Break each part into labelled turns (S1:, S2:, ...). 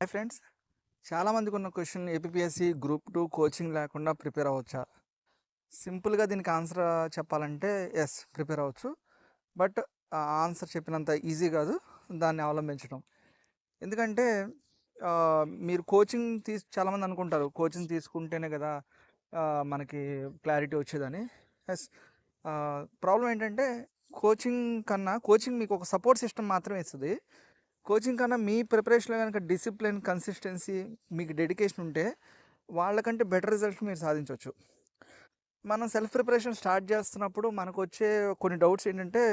S1: Hi friends, చాలామందికి ఉన్న question APSC group 2 coaching లేకుండా ప్రిపేర్ అవ్వచ్చా? సింపుల్గా దీనికి ఆన్సర్ చెప్పాలంటే ఎస్, ప్రిపేర్ అవ్వచ్చు. బట్ ఆ ఆన్సర్ చెప్పినంత ఈజీ కాదు దాన్ని అవలంబించడం. ఎందుకంటే మీరు కోచింగ్ చాలామంది అనుకుంటారు కోచింగ్ తీసుకుంటేనే కదా మనకి క్లారిటీ వచ్చేదని. ఎస్, ప్రాబ్లం ఏంటంటే కోచింగ్ మీకు ఒక సపోర్ట్ సిస్టమ్ మాత్రమే ఇస్తుంది. కోచింగ్ కన్నా మీ ప్రిపరేషన్లో కనుక డిసిప్లిన్, కన్సిస్టెన్సీ, మీకు డెడికేషన్ ఉంటే వాళ్ళకంటే బెటర్ రిజల్ట్స్ మీరు సాధించవచ్చు. మనం సెల్ఫ్ ప్రిపరేషన్ స్టార్ట్ చేస్తున్నప్పుడు మనకు వచ్చే కొన్ని డౌట్స్ ఏంటంటే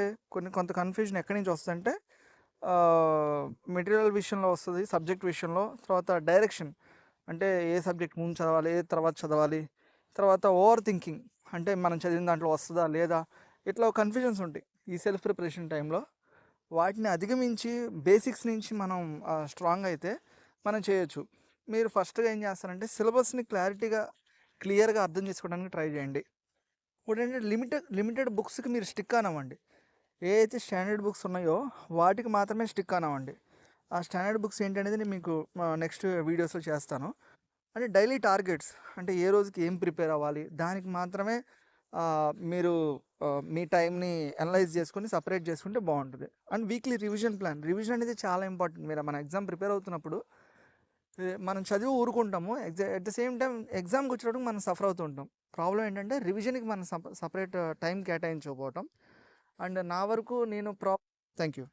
S1: కొంత కన్ఫ్యూజన్ ఎక్కడి నుంచి వస్తుందంటే మెటీరియల్ విషయంలో వస్తుంది, సబ్జెక్ట్ విషయంలో, తర్వాత డైరెక్షన్ అంటే ఏ సబ్జెక్ట్ ముందు చదవాలి, ఏ తర్వాత చదవాలి, తర్వాత ఓవర్ థింకింగ్ అంటే మనం చదివిన దాంట్లో వస్తుందా లేదా, ఇట్లా కన్ఫ్యూజన్స్ ఉంటాయి ఈ సెల్ఫ్ ప్రిపరేషన్ టైంలో. వాటిని అధిగమించి బేసిక్స్ నుంచి మనం స్ట్రాంగ్ అయితే మనం చేయొచ్చు. మీరు ఫస్ట్గా ఏం చేస్తారంటే సిలబస్ని క్లియర్గా అర్థం చేసుకోవడానికి ట్రై చేయండి. ఇప్పుడు ఏంటంటే లిమిటెడ్ బుక్స్కి మీరు స్టిక్ అనవ్వండి. ఏ అయితే స్టాండర్డ్ బుక్స్ ఉన్నాయో వాటికి మాత్రమే స్టిక్ అనవ్వండి. ఆ స్టాండర్డ్ బుక్స్ ఏంటి అనేది నేను మీకు నెక్స్ట్ వీడియోస్లో చేస్తాను. అంటే డైలీ టార్గెట్స్ అంటే ఏ రోజుకి ఏం ప్రిపేర్ అవ్వాలి దానికి మాత్రమే మీరు మీ టైంని అనలైజ్ చేసుకొని సపరేట్ చేసుకుంటే బాగుంటుంది. అండ్ వీక్లీ రివిజన్ అనేది చాలా ఇంపార్టెంట్. మీరు మన ఎగ్జామ్ ప్రిపేర్ అవుతున్నప్పుడు మనం చదివి ఊరుకుంటాము, అట్ ద సేమ్ టైం ఎగ్జామ్కి వచ్చేటప్పుడు మనం సఫర్ అవుతూ ఉంటాం. ప్రాబ్లం ఏంటంటే రివిజన్కి మనం సపరేట్ టైం కేటాయించకపోవటం. అండ్ నా వరకు నేను థ్యాంక్ యూ.